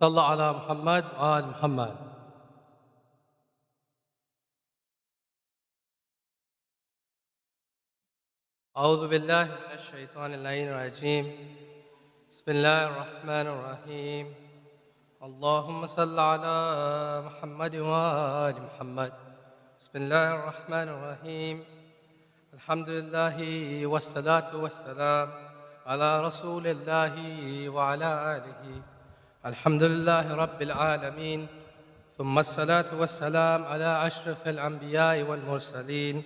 صلى على محمد وآل محمد. أعوذ بالله من الشيطان اللعين الرجيم. بسم الله الرحمن الرحيم. اللهم صل على محمد وآل محمد. بسم الله الرحمن الرحيم. الحمد لله والصلاة والسلام على رسول الله وعلى آله. الحمد لله رب العالمين، ثم الصلاة والسلام على أشرف الأنبياء والمرسلين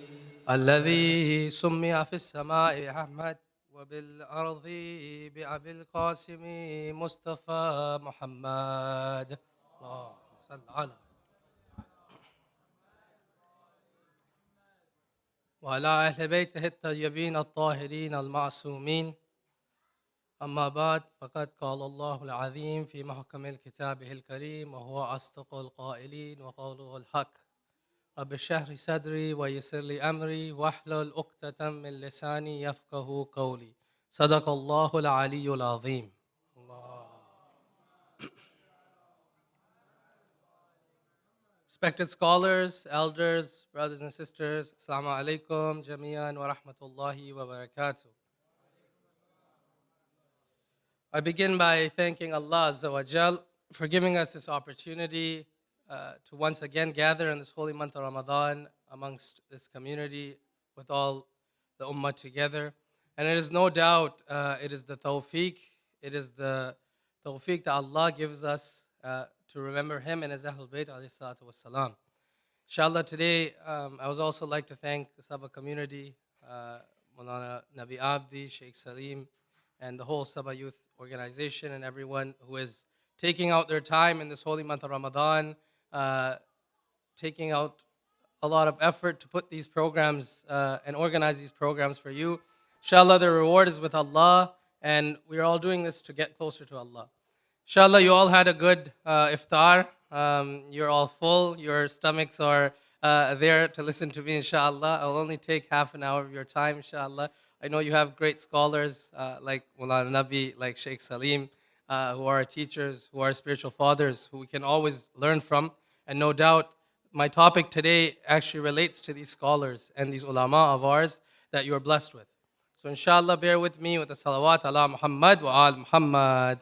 الذي سمي في السماء أحمد وبالأرض بأبي القاسم مصطفى محمد. اللهم صل على وعلى أهل بيته الطيبين الطاهرين المعصومين. أما بعد، فقد قال الله العظيم في محكم كتابه الكريم وهو أصدق القائلين وقوله الحق. رب اشرح لي صدري ويسر لي أمري واحلل عقدة من لساني يفقه قولي. صدق الله العلي العظيم. Respected scholars, elders, brothers and sisters, Assalamu alaikum jami'an wa rahmatullahi wa barakatuh. I begin by thanking Allah Azza wa Jal for giving us this opportunity to once again gather in this holy month of Ramadan amongst this community with all the ummah together. And it is no doubt, it is the tawfiq, it is the tawfiq that Allah gives us to remember Him and His Ahlul Bayt alayhi salatu wassalam. Inshallah, today I would also like to thank the Saba community, Maulana Nabi Abdi, Sheikh Salim, and the whole Saba Youth organization and everyone who is taking out their time in this holy month of Ramadan, taking out a lot of effort to put these programs and organize these programs for you. Inshallah, the reward is with Allah, and we are all doing this to get closer to Allah. Inshallah, you all had a good iftar. You're all full. Your stomachs are there to listen to me, inshallah. I'll only take half an hour of your time, inshallah. I know you have great scholars like Maulana Nabi, like Sheikh Salim, who are teachers, who are spiritual fathers, who we can always learn from. And no doubt, my topic today actually relates to these scholars and these ulama of ours that you are blessed with. So inshallah, bear with me with the salawat ala Muhammad wa al Muhammad.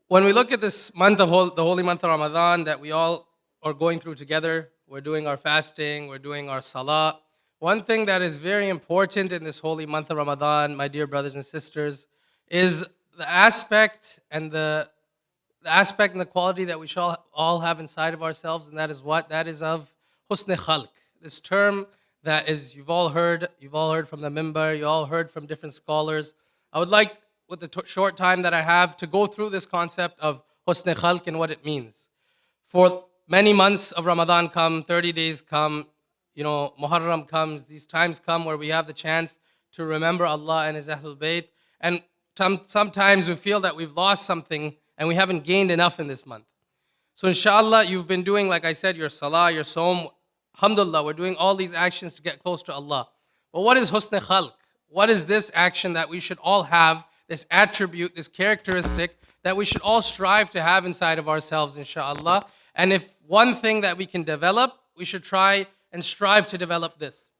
When we look at this month of the holy month of Ramadan that we all are going through together, we're doing our fasting, we're doing our salah. One thing that is very important in this holy month of Ramadan, my dear brothers and sisters, is the aspect and the aspect and the quality that we shall all have inside of ourselves, and that is what? That is of husn khalq. This term that is you've all heard from the mimbar, you all heard from different scholars. I would like, with the short time that I have, to go through this concept of husn khalq and what it means. For many months of Ramadan come, 30 days come, Muharram comes, these times come where we have the chance to remember Allah and His Ahlul Bayt. And sometimes we feel that we've lost something and we haven't gained enough in this month. So inshallah, you've been doing, like I said, your salah, your som. Alhamdulillah, we're doing all these actions to get close to Allah. But what is husn khalq? What is this action that we should all have, this attribute, this characteristic that we should all strive to have inside of ourselves, inshallah? And if one thing that we can develop, we should try and strive to develop this.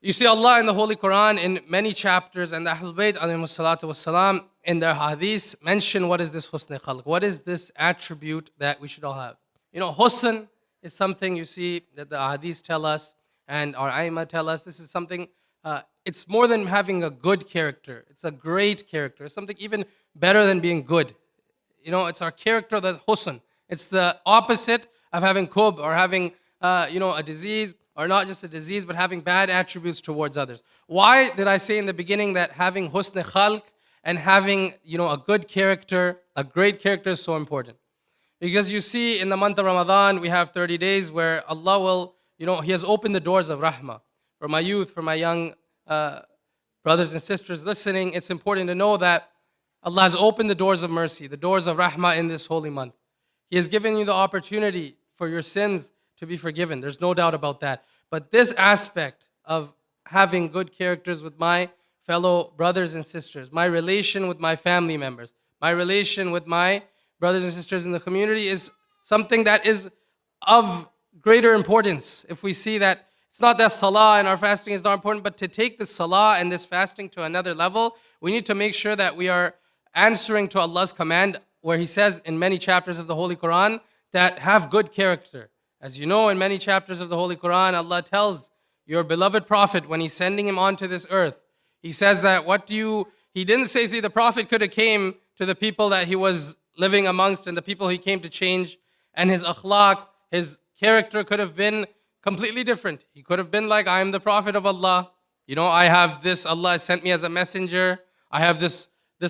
You see Allah in the Holy Quran in many chapters, and the Ahlul Bayt alayhi salatu wassalam in their hadiths mention what is this husn khalq, what is this attribute that we should all have. Husn is something you see that the hadiths tell us and our aima tell us. This is something, it's more than having a good character. It's a great character. It's something even better than being good. It's our character that's husn. It's the opposite of having kub or having, a disease, or not just a disease, but having bad attributes towards others. Why did I say in the beginning that having husn khalq and having, a good character, a great character is so important? Because you see in the month of Ramadan, we have 30 days where Allah will, He has opened the doors of rahmah. For my youth, for my young brothers and sisters listening, it's important to know that Allah has opened the doors of mercy, the doors of rahmah in this holy month. He has given you the opportunity for your sins to be forgiven. There's no doubt about that. But this aspect of having good characters with my fellow brothers and sisters, my relation with my family members, my relation with my brothers and sisters in the community is something that is of greater importance. If we see that it's not that salah and our fasting is not important, but to take this salah and this fasting to another level, we need to make sure that we are answering to Allah's command, where He says in many chapters of the Holy Quran that have good character. As you know, in many chapters of the Holy Quran, Allah tells your beloved Prophet when He's sending him onto this earth, He says that He didn't say, see, the Prophet could have came to the people that he was living amongst and the people he came to change, and his akhlaq, his character could have been completely different. He could have been like, I am the Prophet of Allah. I have this, Allah has sent me as a messenger. I have this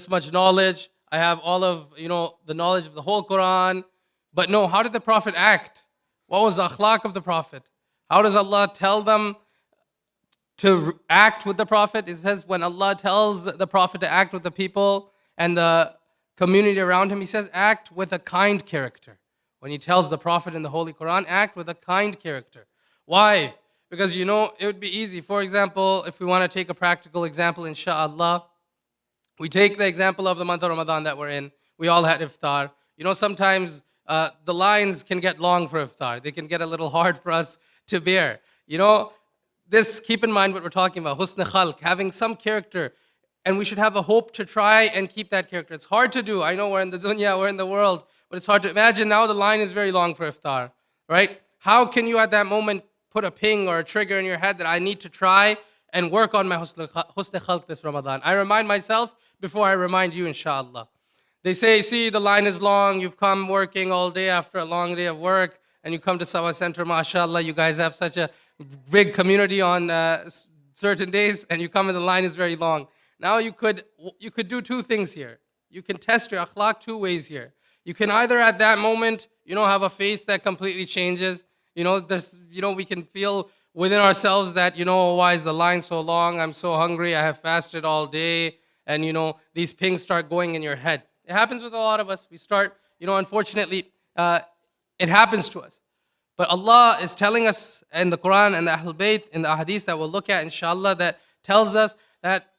much knowledge. I have all of, the knowledge of the whole Quran. But no, how did the Prophet act? What was the akhlaq of the Prophet? How does Allah tell them to act with the Prophet? It says when Allah tells the Prophet to act with the people and the community around him, He says, act with a kind character. When He tells the Prophet in the Holy Quran, act with a kind character. Why? Because it would be easy. For example, if we want to take a practical example, inshaAllah, we take the example of the month of Ramadan that we're in. We all had iftar. Sometimes the lines can get long for iftar. They can get a little hard for us to bear. Keep in mind what we're talking about, husn khalq, having some character. And we should have a hope to try and keep that character. It's hard to do. I know we're in the dunya, we're in the world, but it's hard to imagine now the line is very long for iftar, right? How can you at that moment put a ping or a trigger in your head that I need to try and work on my husn khalq this Ramadan? I remind myself before I remind you, inshallah. They say, see, the line is long. You've come working all day after a long day of work, and you come to Saba Center, mashallah, you guys have such a big community on certain days, and you come and the line is very long. Now you could do two things here. You can test your akhlaq two ways here. You can either at that moment, have a face that completely changes. We can feel within ourselves that, why is the line so long? I'm so hungry. I have fasted all day. And, these pings start going in your head. It happens with a lot of us. We start, unfortunately, it happens to us. But Allah is telling us in the Quran and the Ahlul Bayt, in the Ahadith that we'll look at, inshallah, that tells us that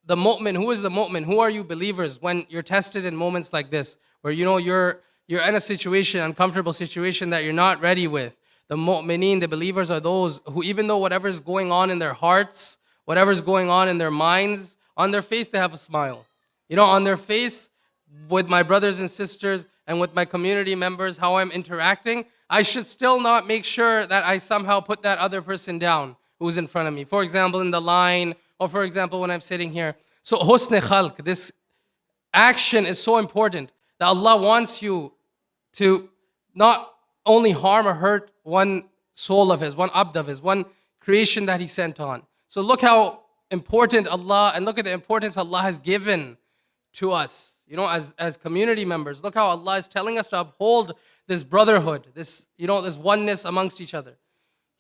the mu'min, who is the mu'min? Who are you believers when you're tested in moments like this, where you're in a situation, uncomfortable situation that you're not ready with? The mu'mineen, the believers, are those who, even though whatever's going on in their hearts, whatever's going on in their minds, on their face they have a smile. On their face, with my brothers and sisters and with my community members, how I'm interacting, I should still not make sure that I somehow put that other person down who's in front of me. For example, in the line, or for example, when I'm sitting here. So husn khalq, this action is so important that Allah wants you to not only harm or hurt one soul of His, one abd of His, one creation that He sent on. So look how important Allah, and look at the importance Allah has given to us, as community members. Look how Allah is telling us to uphold this brotherhood, this oneness amongst each other.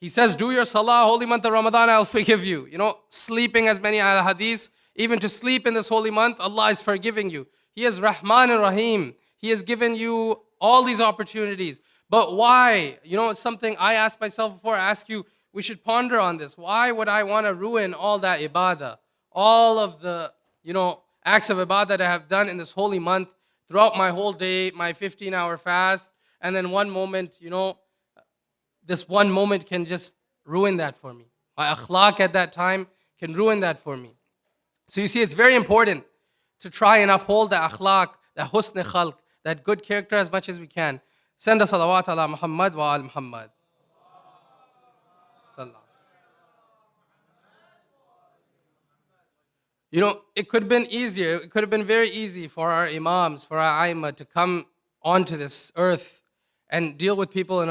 He says, do your salah, holy month of Ramadan, I'll forgive you. Sleeping, as many hadiths, even to sleep in this holy month, Allah is forgiving you. He is Rahman and Rahim. He has given you all these opportunities. But why? It's something I asked myself before. I ask you, we should ponder on this. Why would I want to ruin all that ibadah? All of the, acts of ibadah that I have done in this holy month throughout my whole day, my 15-hour fast, and then one moment, this one moment can just ruin that for me. My akhlaq at that time can ruin that for me. So you see, it's very important to try and uphold the akhlaq, the husn khalq, that good character as much as we can. Send a salawat ala Muhammad wa al Muhammad. It could have been easier. It could have been very easy for our imams, for our aimah to come onto this earth and deal with people in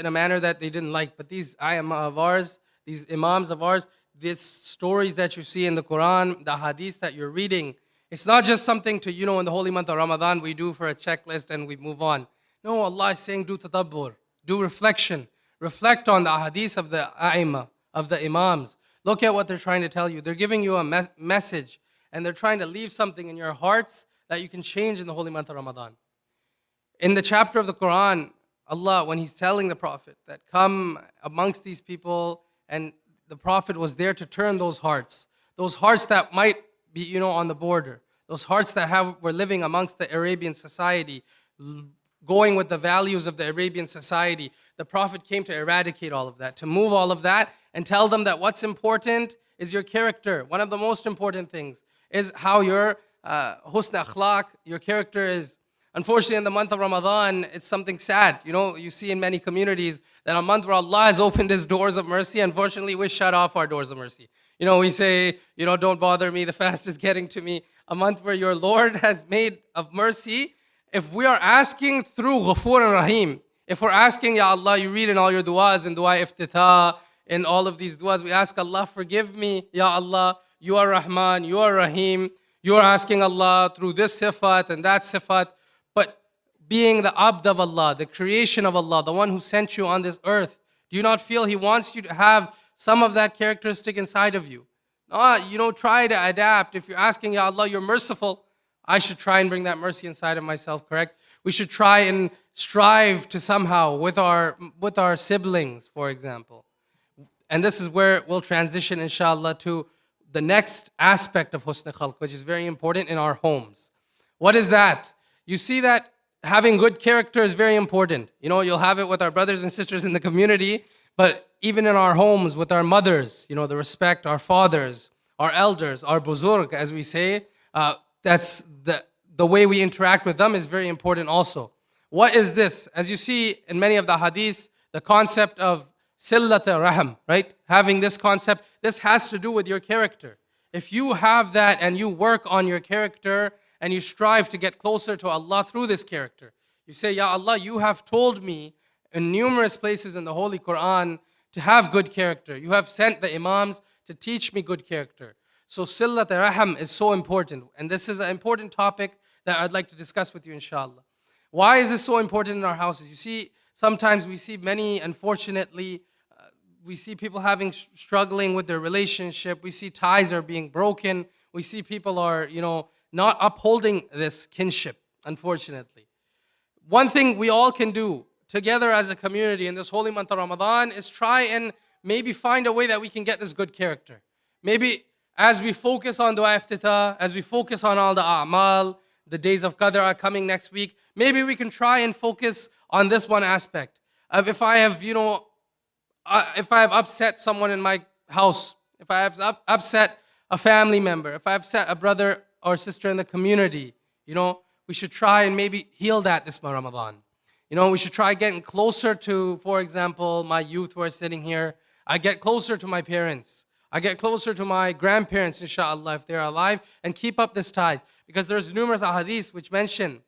a manner that they didn't like. But these aimah of ours, these imams of ours, these stories that you see in the Quran, the hadiths that you're reading, it's not just something to, in the holy month of Ramadan we do for a checklist and we move on. No, Allah is saying do tadabbur, do reflection. Reflect on the hadiths of the aimah, of the imams. Look at what they're trying to tell you. They're giving you a message, and they're trying to leave something in your hearts that you can change in the holy month of Ramadan. In the chapter of the Quran, Allah, when He's telling the Prophet that come amongst these people, and the Prophet was there to turn those hearts those hearts that might be, on the border, those hearts that were living amongst the Arabian society, going with the values of the Arabian society. The Prophet came to eradicate all of that, to move all of that, and tell them that what's important is your character. One of the most important things is how your husn akhlaq, your character is. Unfortunately, in the month of Ramadan, it's something sad. You see in many communities that a month where Allah has opened His doors of mercy, unfortunately, we shut off our doors of mercy. We say, don't bother me, the fast is getting to me. A month where your Lord has made of mercy. If we are asking through Ghafoor and Rahim, if we're asking, Ya Allah, you read in all your du'as, in dua iftitah, in all of these du'as, we ask Allah, forgive me, Ya Allah, you are Rahman, you are Rahim. You are asking Allah through this sifat and that sifat. But being the abd of Allah, the creation of Allah, the one who sent you on this earth, do you not feel He wants you to have some of that characteristic inside of you? Try to adapt. If you're asking, Ya Allah, you're merciful, I should try and bring that mercy inside of myself, correct? We should try and strive to somehow with our siblings, for example. And this is where we'll transition, inshallah, to the next aspect of husn khalq, which is very important in our homes. What is that? You see that having good character is very important. You'll have it with our brothers and sisters in the community, but even in our homes with our mothers, the respect, our fathers, our elders, our buzurg, as we say, that's the way we interact with them is very important also. What is this? As you see in many of the hadiths, the concept of sillat raham, right? Having this concept, this has to do with your character. If you have that and you work on your character and you strive to get closer to Allah through this character, you say, Ya Allah, you have told me in numerous places in the Holy Quran to have good character. You have sent the Imams to teach me good character. So sillat raham is so important. And this is an important topic that I'd like to discuss with you, inshallah. Why is this so important in our houses? You see, sometimes we see many, unfortunately, we see people struggling with their relationship. We see ties are being broken. We see people are, not upholding this kinship, unfortunately. One thing we all can do together as a community in this holy month of Ramadan is try and maybe find a way that we can get this good character. Maybe as we focus on dua iftitah, as we focus on all the a'mal, the days of Qadr are coming next week, maybe we can try and focus on this one aspect. If I have, if I have upset someone in my house, if I have upset a family member, if I have upset a brother or sister in the community, we should try and maybe heal that this Ramadan. We should try getting closer to, for example, my youth who are sitting here. I get closer to my parents. I get closer to my grandparents, inshallah, if they're alive, and keep up this ties. Because there's numerous ahadith which mention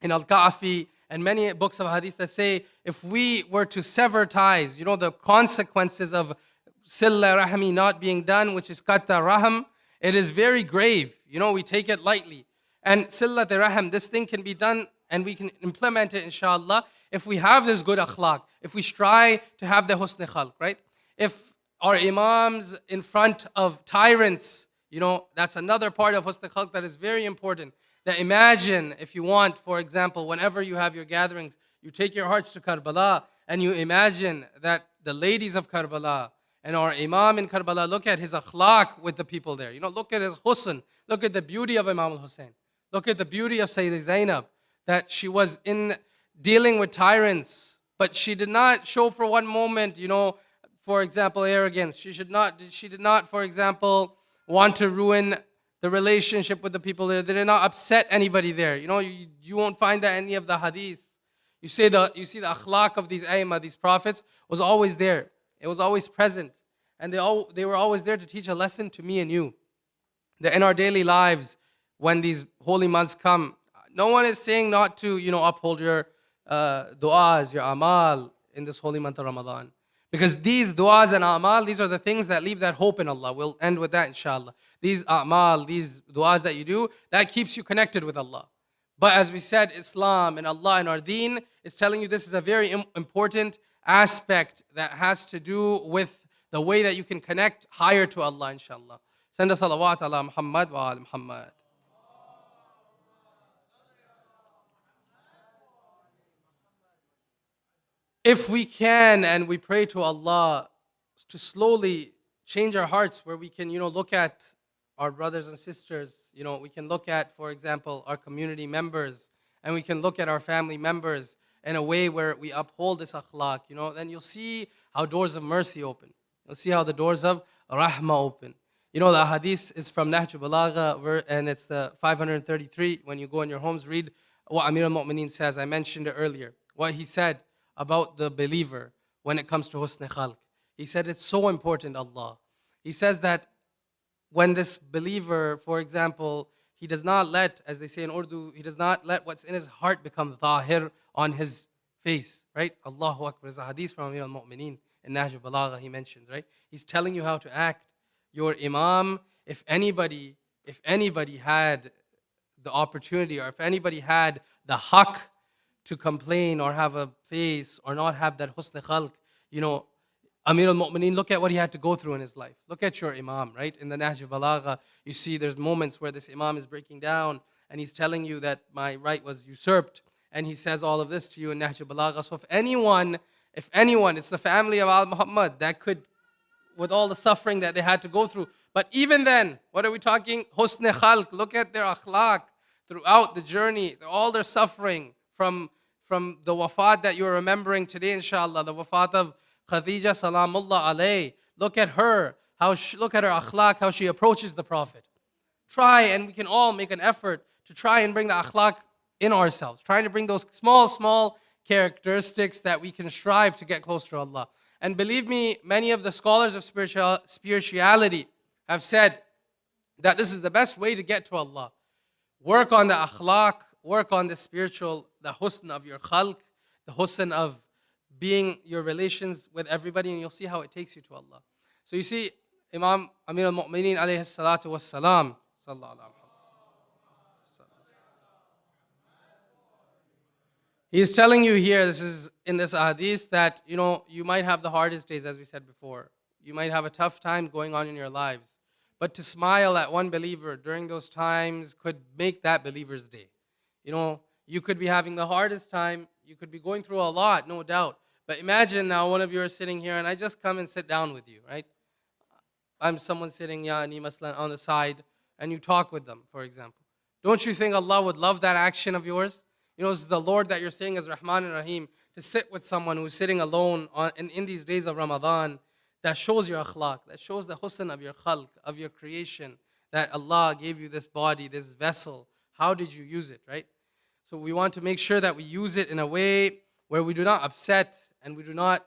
in Al-Ka'fi and many books of hadith that say if we were to sever ties, the consequences of silla rahmi not being done, which is qatta raham, it is very grave. We take it lightly. And sillat raham, this thing can be done and we can implement it, inshallah, if we have this good akhlaq, if we strive to have the husn khalq, right? If our imams in front of tyrants, that's another part of husn khalq that is very important. That imagine, if you want, for example, whenever you have your gatherings, you take your hearts to Karbala and you imagine that the ladies of Karbala and our Imam in Karbala, look at his akhlaq with the people there. Look at his husn. Look at the beauty of Imam al-Hussein. Look at the beauty of Sayyida Zainab, that she was in dealing with tyrants, but she did not show for one moment, for example, arrogance. She did not, for example, want to ruin the relationship with the people there. They did not upset anybody there. You won't find that in any of the hadiths. You see the akhlaq of these aimah, these prophets, was always there. It was always present. And they were always there to teach a lesson to me and you. That in our daily lives, when these holy months come, no one is saying not to, uphold your du'as, your amal in this holy month of Ramadan. Because these du'as and a'mal, these are the things that leave that hope in Allah. We'll end with that, inshallah. These a'mal, these du'as that you do, that keeps you connected with Allah. But as we said, Islam and Allah and our deen is telling you this is a very important aspect that has to do with the way that you can connect higher to Allah, inshallah. Send us salawat ala Muhammad wa ala Muhammad. If we can and we pray to Allah to slowly change our hearts where we can, look at our brothers and sisters, we can look at, for example, our community members, and we can look at our family members in a way where we uphold this akhlaq, then you'll see how doors of mercy open. You'll see how the doors of rahmah open. The hadith is from Nahj Balagha, and it's the 533. When you go in your homes, read what Amir al-Mu'mineen says. I mentioned it earlier. What he said about the believer when it comes to husn khalq. He said it's so important, Allah. He says that when this believer, for example, he does not let, as they say in Urdu, he does not let what's in his heart become zahir on his face, right? Allahu Akbar. There's a hadith from Amir al-Mu'mineen in Nahj Balagha, he mentions, right? He's telling you how to act. Your imam, if anybody had the opportunity, or if anybody had the haqq to complain or have a face or not have that husn khalq, Amir al-Mu'mineen, look at what he had to go through in his life. Look at your imam, right? In the Nahj Balagha, you see there's moments where this imam is breaking down and he's telling you that my right was usurped, and he says all of this to you in Nahj Balagha. So if anyone, it's the family of Al-Muhammad that could, with all the suffering that they had to go through. But even then, what are we talking? Husn khalq. Look at their akhlaq throughout the journey, all their suffering from the wafat that you're remembering today, inshallah, the wafat of Khadija salamullah alayh. Look at her, look at her akhlaq, how she approaches the Prophet. Try, and we can all make an effort to try and bring the akhlaq in ourselves, trying to bring those small characteristics that we can strive to get closer to Allah. And believe me, many of the scholars of spirituality have said that this is the best way to get to Allah. Work on the akhlaq, work on the spiritual, the husn of your khalq, the husn of being your relations with everybody, and you'll see how it takes you to Allah. So you see, Imam Amir al-Mu'mineen alayhi salatu wassalam, sallallahu alayhi. He's telling you here, this is in this hadith, that you might have the hardest days, as we said before. You might have a tough time going on in your lives. But to smile at one believer during those times could make that believer's day. You could be having the hardest time. You could be going through a lot, no doubt. But imagine now one of you are sitting here and I just come and sit down with you, right? I'm someone sitting on the side and you talk with them, for example. Don't you think Allah would love that action of yours? It's the Lord that you're saying as Rahman and Rahim, to sit with someone who's sitting alone in these days of Ramadan. That shows your akhlaq, that shows the husn of your khalq, of your creation, that Allah gave you this body, this vessel. How did you use it, right? So we want to make sure that we use it in a way where we do not upset and we do not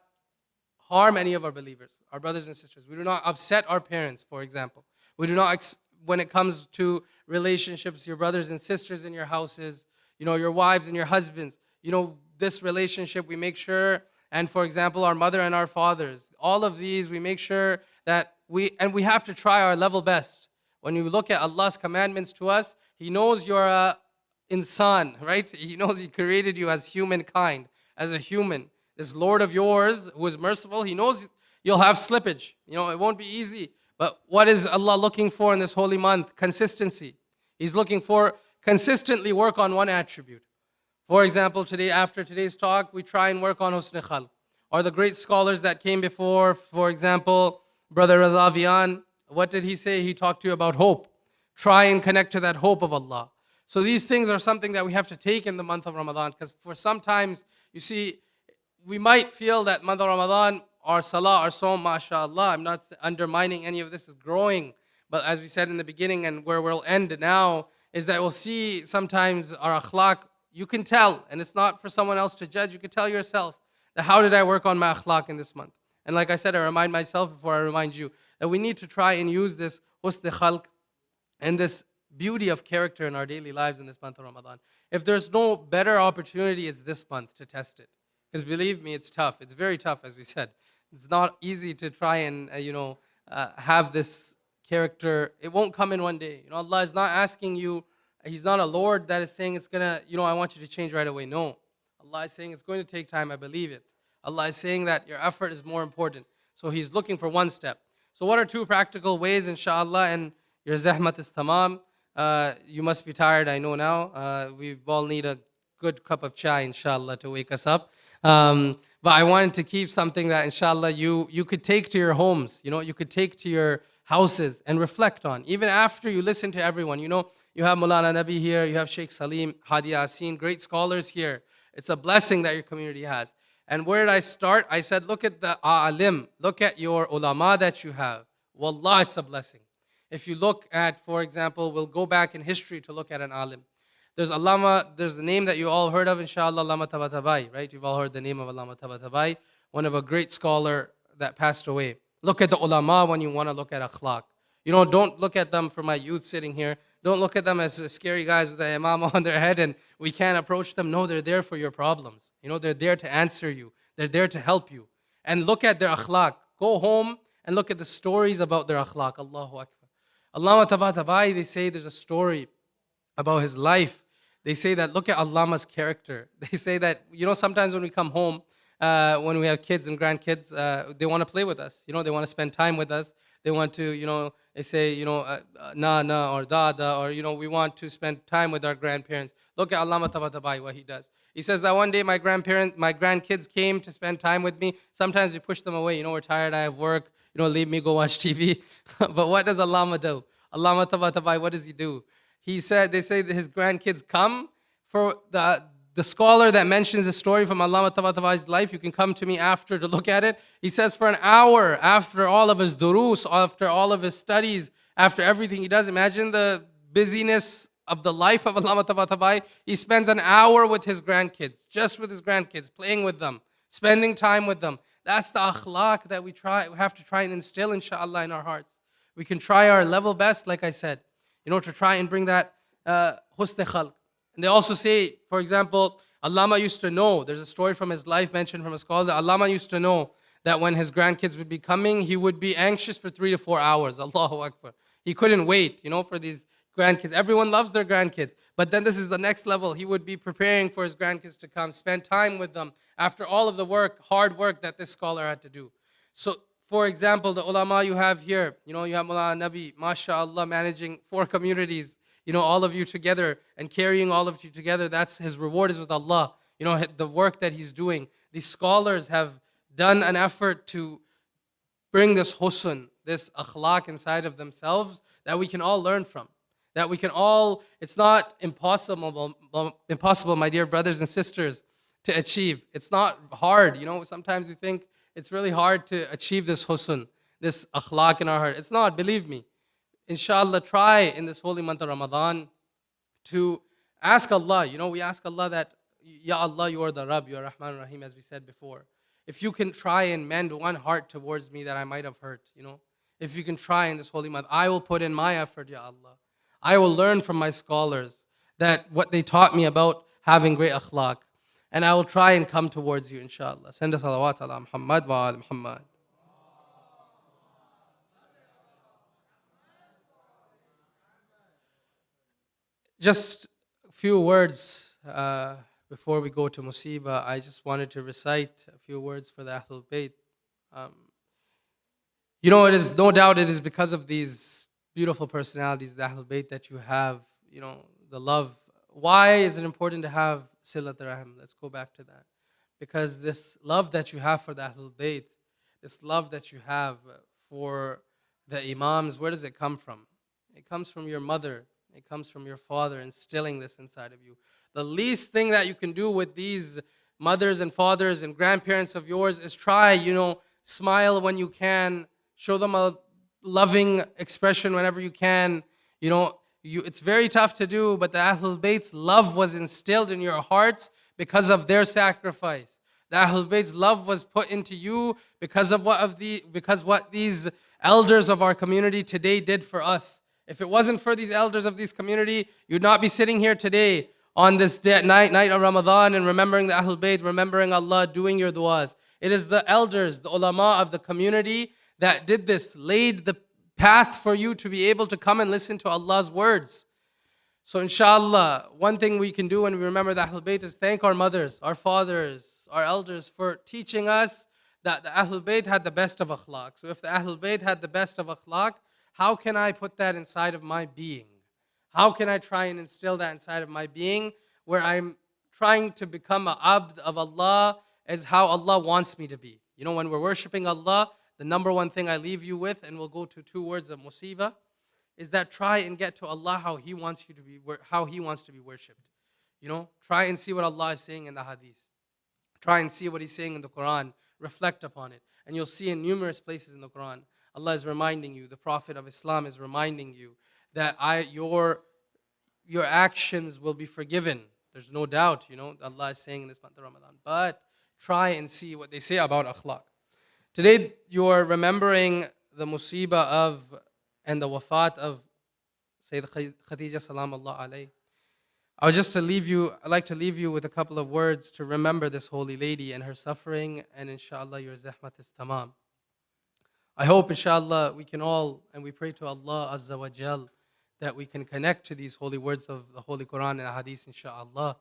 harm any of our believers, our brothers and sisters. We do not upset our parents, for example. We do not, when it comes to relationships, your brothers and sisters in your houses, your wives and your husbands, this relationship, we make sure, and for example, our mother and our fathers, all of these, we make sure that we have to try our level best. When you look at Allah's commandments to us, He knows you're a insan, right? He knows He created you as humankind, as a human. This Lord of yours, who is merciful, He knows you'll have slippage. It won't be easy. But what is Allah looking for in this holy month? Consistency. He's looking for consistently work on one attribute. For example, today, after today's talk, we try and work on husn khalq. Or the great scholars that came before, for example, Brother Razavian, what did he say? He talked to you about hope. Try and connect to that hope of Allah. So these things are something that we have to take in the month of Ramadan, because for sometimes, you see, we might feel that month of Ramadan, our salah, our sawm, mashallah, I'm not undermining any of this, is growing. But as we said in the beginning, and where we'll end now, is that we'll see sometimes our akhlaq, you can tell, and it's not for someone else to judge, you can tell yourself that how did I work on my akhlaq in this month? And like I said, I remind myself before I remind you that we need to try and use this husn khalq and this beauty of character in our daily lives in this month of Ramadan. If there's no better opportunity, it's this month to test it. Because believe me, it's tough. It's very tough, as we said. It's not easy to try and, have this character. It won't come in one day. Allah is not asking you, He's not a Lord that is saying it's going to, I want you to change right away. No. Allah is saying it's going to take time, I believe it. Allah is saying that your effort is more important. So He's looking for one step. So what are two practical ways, inshallah, and your zahmat is tamam. You must be tired, I know now. We all need a good cup of chai, inshallah, to wake us up. But I wanted to keep something that, inshallah, you could take to your homes. You could take to your houses and reflect on. Even after you listen to everyone, you have Mulana Nabi here, you have Sheikh Salim, Hadi Yasin, great scholars here. It's a blessing that your community has. And where did I start? I said, look at the alim, look at your ulama that you have. Wallah, it's a blessing. If you look at, for example, we'll go back in history to look at an alim. There's the name that you all heard of, inshallah, Allama Tabatabai, right? You've all heard the name of Allama Tabatabai, one of a great scholar that passed away. Look at the ulama when you want to look at akhlaq. Don't look at them, for my youth sitting here, don't look at them as scary guys with the imam on their head and we can't approach them. No, they're there for your problems. They're there to answer you. They're there to help you. And look at their akhlaq. Go home and look at the stories about their akhlaq. Allahu Akbar. Allama Tabatabai, they say there's a story about his life. They say that look at Allama's character. They say that, sometimes when we come home, when we have kids and grandkids, they want to play with us. They want to spend time with us. They want to, they say, na or dada, or, we want to spend time with our grandparents. Look at Allama Tabatabai, what he does. He says that one day my grandkids came to spend time with me. Sometimes we push them away. We're tired, I have work. Leave me, go watch TV. But what does Allama do? Allama Tabatabai, what does he do? They say that his grandkids come for the scholar that mentions the story from Allama Tabatabai's life. You can come to me after to look at it. He says for an hour after all of his durus, after all of his studies, after everything he does, imagine the busyness of the life of Allama Tabatabai. He spends an hour with his grandkids, just with his grandkids, playing with them, spending time with them. That's the akhlaq that we have to try and instill, inshallah, in our hearts. We can try our level best, like I said, to try and bring that husn khalq. And they also say, for example, Allama used to know, there's a story from his life mentioned from a scholar, that Allama used to know that when his grandkids would be coming, he would be anxious for 3 to 4 hours. Allahu Akbar. He couldn't wait, for these grandkids. Everyone loves their grandkids. But then this is the next level. He would be preparing for his grandkids to come, spend time with them after all of the hard work that this scholar had to do. So, for example, the ulama you have here, you have Mulana Nabi, mashallah, managing 4 communities, all of you together and carrying all of you together. That's his reward is with Allah. The work that he's doing. These scholars have done an effort to bring this husn, this akhlaq inside of themselves that we can all learn from. That we can all, it's not impossible, my dear brothers and sisters, to achieve. It's not hard. Sometimes we think it's really hard to achieve this husn, this akhlaq in our heart. It's not, believe me. Inshallah, try in this holy month of Ramadan to ask Allah. We ask Allah that, Ya Allah, you are the Rabb, you are Rahman Rahim, as we said before. If you can try and mend one heart towards me that I might have hurt, if you can try in this holy month, I will put in my effort, Ya Allah. I will learn from my scholars that what they taught me about having great akhlaq. And I will try and come towards you, inshallah. Send us salawat ala Muhammad wa ala Muhammad. Just a few words before we go to Musibah. I just wanted to recite a few words for the Ahlul Bayt. It is no doubt it is because of these beautiful personalities, the Ahlul Bayt that you have, the love. Why is it important to have Silat Rahim? Let's go back to that. Because this love that you have for the Ahlul Bayt, this love that you have for the Imams, where does it come from? It comes from your mother. It comes from your father instilling this inside of you. The least thing that you can do with these mothers and fathers and grandparents of yours is try, smile when you can, show them a loving expression whenever you can. It's very tough to do, but the Ahlul Bayt's love was instilled in your hearts because of their sacrifice. The Ahlul Bayt's love was put into you because of what these elders of our community today did for us. If it wasn't for these elders of this community, you'd not be sitting here today on this night of Ramadan and remembering the Ahlul Bayt, remembering Allah, doing your du'as. It is the elders, the ulama of the community that did this, laid the path for you to be able to come and listen to Allah's words. So inshallah, one thing we can do when we remember the Ahlul Bayt is thank our mothers, our fathers, our elders for teaching us that the Ahlul Bayt had the best of akhlaq. So if the Ahlul Bayt had the best of akhlaq, how can I put that inside of my being? How can I try and instill that inside of my being where I'm trying to become an abd of Allah as how Allah wants me to be? When we're worshiping Allah, the number one thing I leave you with, and we'll go to two words of musibah, is that try and get to Allah how He wants you to be, how He wants to be worshipped. Try and see what Allah is saying in the hadith. Try and see what He's saying in the Quran. Reflect upon it. And you'll see in numerous places in the Quran, Allah is reminding you, the Prophet of Islam is reminding you that your actions will be forgiven. There's no doubt, Allah is saying in this month of Ramadan. But try and see what they say about akhlaq. Today, you are remembering the musibah of and the wafat of Sayyidah Khadija salamullah alayh. I'd like to leave you with a couple of words to remember this holy lady and her suffering, and inshallah your zahmat is tamam. I hope inshallah we can all, and we pray to Allah Azza wa Jal, that we can connect to these holy words of the Holy Quran and Hadith inshallah.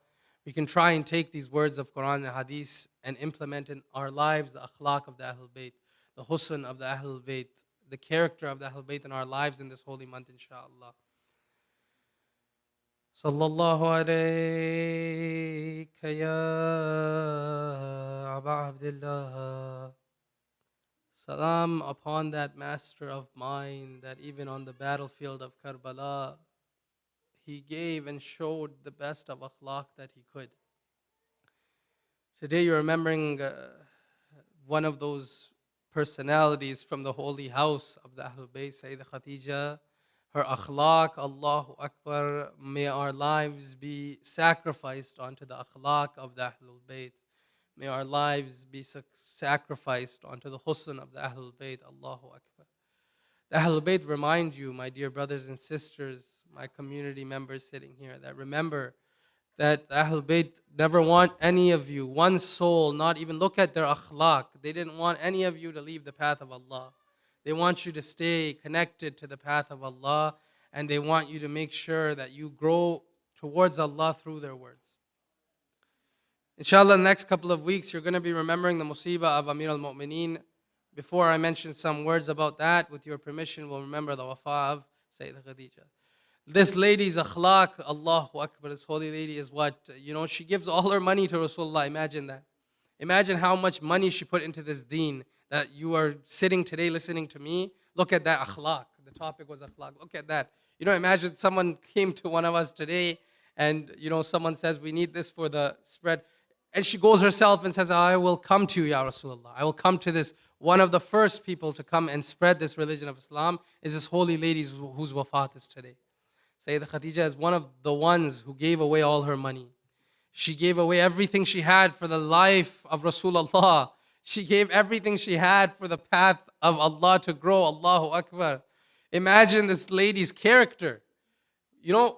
We can try and take these words of Quran and Hadith and implement in our lives the akhlaq of the Ahlul Bayt, the husn of the Ahlul Bayt, the character of the Ahlul Bayt in our lives in this holy month inshallah. Sallallahu alayka ya Aba Abdillah. Salam upon that master of mine that even on the battlefield of Karbala, he gave and showed the best of akhlaq that he could. Today you're remembering one of those personalities from the holy house of the Ahlul Bayt, Sayyidah Khadija. Her akhlaq, Allahu Akbar, may our lives be sacrificed onto the akhlaq of the Ahlul Bayt. May our lives be sacrificed onto the husn of the Ahlul Bayt, Allahu Akbar. The Ahlul Bayt remind you, my dear brothers and sisters, my community members sitting here, that remember that the Ahlul Bayt never want any of you, one soul, not even look at their akhlaq. They didn't want any of you to leave the path of Allah. They want you to stay connected to the path of Allah, and they want you to make sure that you grow towards Allah through their words. Inshallah, in the next couple of weeks, you're going to be remembering the musibah of Amir al-Mu'mineen. Before I mention some words about that, with your permission, we'll remember the wafa of Sayyidah Khadija. This lady's akhlaq, Allahu Akbar, this holy lady is what? She gives all her money to Rasulullah. Imagine that. Imagine how much money she put into this deen, that you are sitting today listening to me. Look at that akhlaq. The topic was akhlaq. Look at that. Imagine someone came to one of us today and, someone says, we need this for the spread. And she goes herself and says, I will come to you, Ya Rasulullah. I will come to this. One of the first people to come and spread this religion of Islam is this holy lady whose wafat is today. Sayyidah Khadija is one of the ones who gave away all her money. She gave away everything she had for the life of Rasulullah. She gave everything she had for the path of Allah to grow. Allahu Akbar. Imagine this lady's character.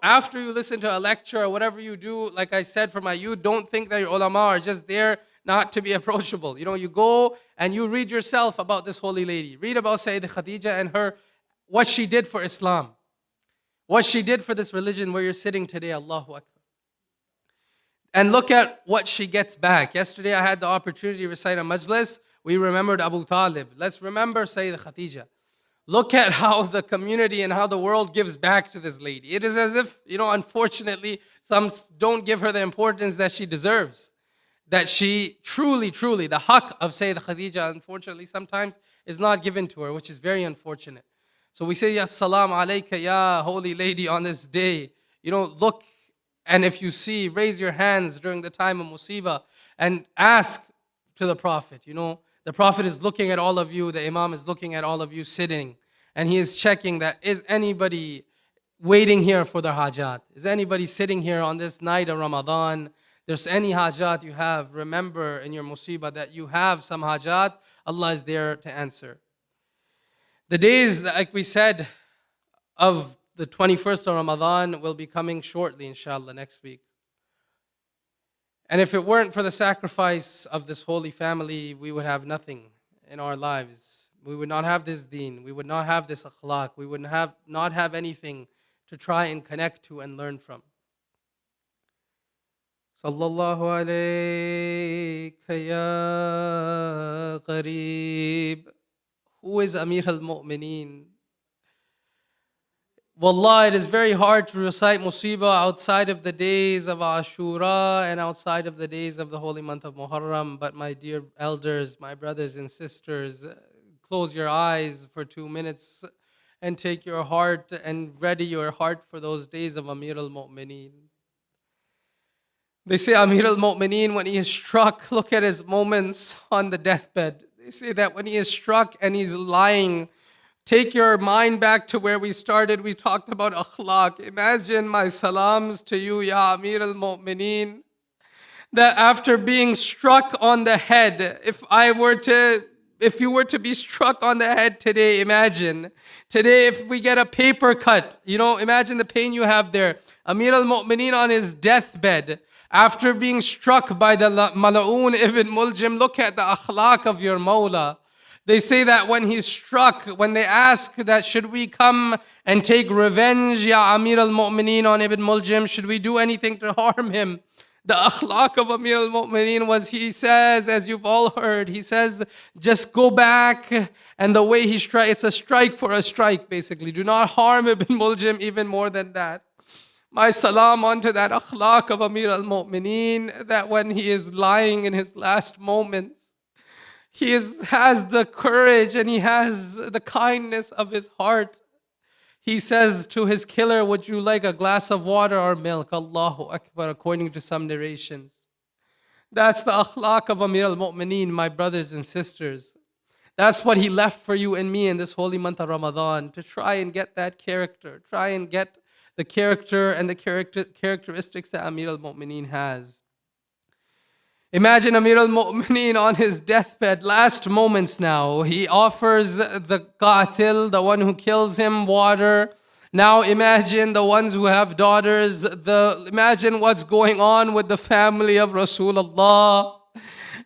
After you listen to a lecture or whatever you do, like I said for my youth, don't think that your ulama are just there not to be approachable. You go and you read yourself about this holy lady. Read about Sayyidah Khadija and what she did for Islam. What she did for this religion where you're sitting today. Allahu Akbar. And look at what she gets back. Yesterday I had the opportunity to recite a majlis. We remembered Abu Talib. Let's remember Sayyidah Khadija. Look at how the community and how the world gives back to this lady. It is as if, unfortunately, some don't give her the importance that she deserves. That she truly, the haqq of Sayyidah Khadija, unfortunately, sometimes is not given to her, which is very unfortunate. So we say, Ya salam alayka, ya holy lady, on this day. Look, and if you see, raise your hands during the time of musibah and ask to the Prophet. The Prophet is looking at all of you, the Imam is looking at all of you sitting, and he is checking that, is anybody waiting here for their hajat? Is anybody sitting here on this night of Ramadan? There's any hajat you have, remember in your musibah that you have some hajat, Allah is there to answer. The days, like we said, of the 21st of Ramadan will be coming shortly, inshallah, next week. And if it weren't for the sacrifice of this holy family, we would have nothing in our lives. We would not have this deen. We would not have this akhlaq. We would not have anything to try and connect to and learn from. Sallallahu alayka ya qareeb. Who is Amir al-Mu'mineen? Wallah, it is very hard to recite musibah outside of the days of Ashura and outside of the days of the holy month of Muharram. But my dear elders, my brothers and sisters, close your eyes for 2 minutes and take your heart and ready your heart for those days of Amir al-Mu'mineen. They say Amir al-Mu'mineen, when he is struck, look at his moments on the deathbed. They say that when he is struck and he's lying, take your mind back to where we started. We talked about akhlaq. Imagine my salams to you, Ya Amir al-Mu'mineen, that after being struck on the head, if you were to be struck on the head today, imagine. Today, if we get a paper cut, imagine the pain you have there. Amir al-Mu'mineen on his deathbed, after being struck by the Mal'oon Ibn Muljim, look at the akhlaq of your Mawla. They say that when he's struck, when they ask that should we come and take revenge, Ya Amir al-Mu'mineen, on Ibn Muljim, should we do anything to harm him? The akhlaq of Amir al-Mu'mineen was, he says, as you've all heard, he says, just go back, and the way he strikes, it's a strike for a strike, basically. Do not harm Ibn Muljim even more than that. My salam onto that akhlaq of Amir al-Mu'mineen, that when he is lying in his last moments, he has the courage and he has the kindness of his heart. He says to his killer, would you like a glass of water or milk? Allahu Akbar, according to some narrations. That's the akhlaq of Amir al-Mu'mineen, my brothers and sisters. That's what he left for you and me in this holy month of Ramadan, to try and get that character, try and get the character and the characteristics that Amir al-Mu'mineen has. Imagine Amir al-Mu'mineen on his deathbed, last moments now. He offers the qatil, the one who kills him, water. Now imagine the ones who have daughters. Imagine what's going on with the family of Rasulullah.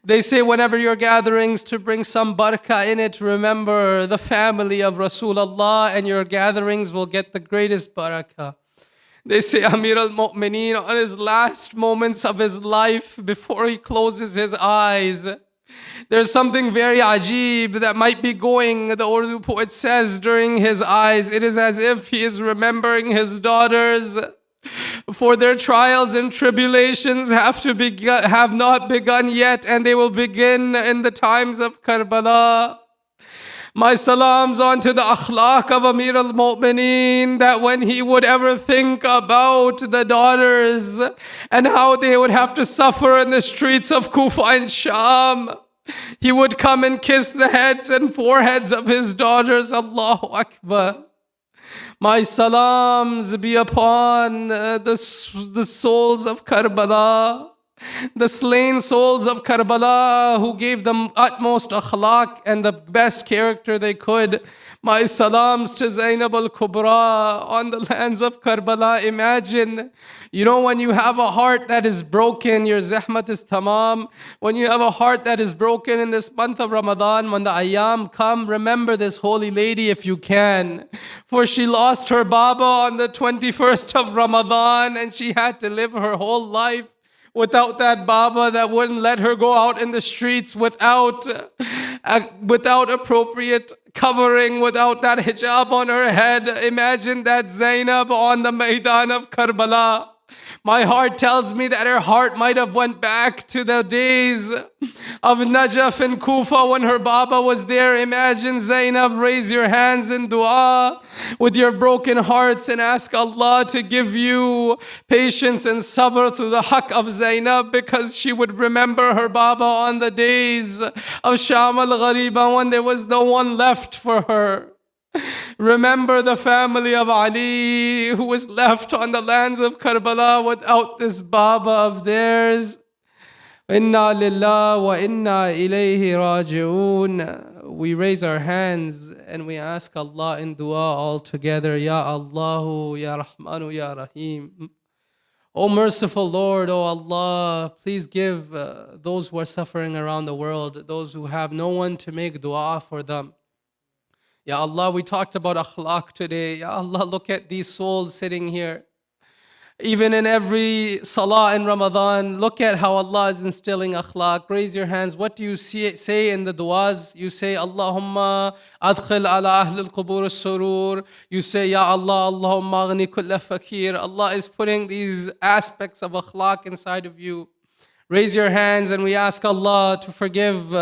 They say whenever your gatherings to bring some barakah in it, remember the family of Rasulullah, and your gatherings will get the greatest barakah. They say Amir al-Mu'mineen on his last moments of his life before he closes his eyes. There's something very ajib that might be going, the Urdu poet says, during his eyes. It is as if he is remembering his daughters, for their trials and tribulations have not begun yet, and they will begin in the times of Karbala. My salams onto the akhlaq of Amir al-Mu'mineen, that when he would ever think about the daughters and how they would have to suffer in the streets of Kufa and Sham, he would come and kiss the heads and foreheads of his daughters. Allahu Akbar. My salams be upon the souls of Karbala, the slain souls of Karbala, who gave them utmost akhlaq and the best character they could. My salams to Zainab al-Kubra on the lands of Karbala. Imagine, when you have a heart that is broken, your zahmat is tamam. When you have a heart that is broken in this month of Ramadan, when the ayyam come, remember this holy lady if you can. For she lost her baba on the 21st of Ramadan, and she had to live her whole life without that baba that wouldn't let her go out in the streets without appropriate covering, without that hijab on her head. Imagine that Zainab on the Maidan of Karbala. My heart tells me that her heart might have went back to the days of Najaf and Kufa when her Baba was there. Imagine Zainab, raise your hands in dua with your broken hearts and ask Allah to give you patience and sabr through the haqq of Zainab, because she would remember her Baba on the days of Sham al-Ghariba when there was no one left for her. Remember the family of Ali who was left on the lands of Karbala without this Baba of theirs. Inna lillah wa inna ilayhi raji'un. We raise our hands and we ask Allah in dua all together. Ya Allahu, Ya Rahmanu, Ya Rahim. O merciful Lord, O Allah, please give those who are suffering around the world, those who have no one to make dua for them. Ya Allah, we talked about akhlaq today. Ya Allah, look at these souls sitting here. Even in every salah in Ramadan, look at how Allah is instilling akhlaq. Raise your hands. What do you say in the du'as? You say, Allahumma adkhil ala ahl al-qubur al-surur. You say, Ya Allah, Allahumma aghni kulla fakir. Allah is putting these aspects of akhlaq inside of you. Raise your hands and we ask Allah to forgive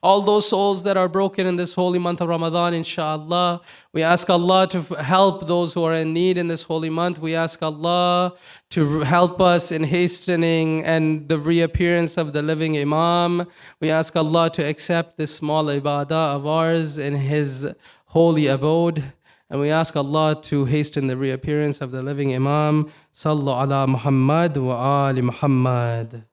all those souls that are broken in this holy month of Ramadan, inshallah. We ask Allah to help those who are in need in this holy month. We ask Allah to help us in hastening and the reappearance of the living Imam. We ask Allah to accept this small ibadah of ours in His holy abode. And we ask Allah to hasten the reappearance of the living Imam. Sallu ala Muhammad wa ali Muhammad.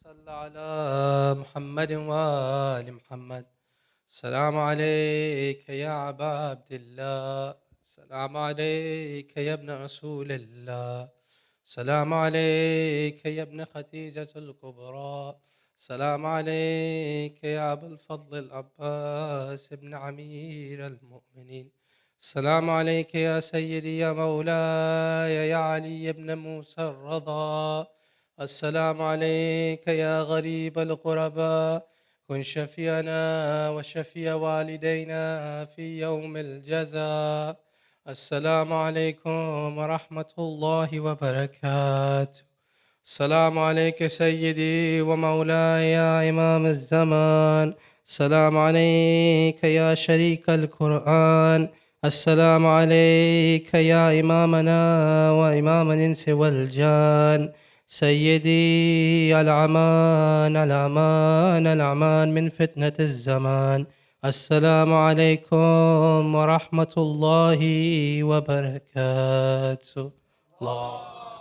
صل على محمد وآل محمد. السلام عليك يا أبا عبد الله. السلام عليك يا ابن رسول الله. السلام عليك يا ابن خديجة الكبرى. السلام عليك يا أبا الفضل العباس ابن أمير المؤمنين. السلام عليك يا سيدي يا مولاي يا علي بن موسى الرضا. السلام عليك يا غريب الغرباء. كن شفيعنا وشفيع والدينا في يوم الجزاء. السلام عليكم ورحمة الله وبركاته. السلام عليك سيدي ومولاي يا إمام الزمان. السلام عليك يا شريك القرآن. السلام عليك يا إمامنا وإمام الإنس والجان. سيدي الأمان الأمان الأمان من فتنة الزمان. السلام عليكم ورحمة الله وبركاته. الله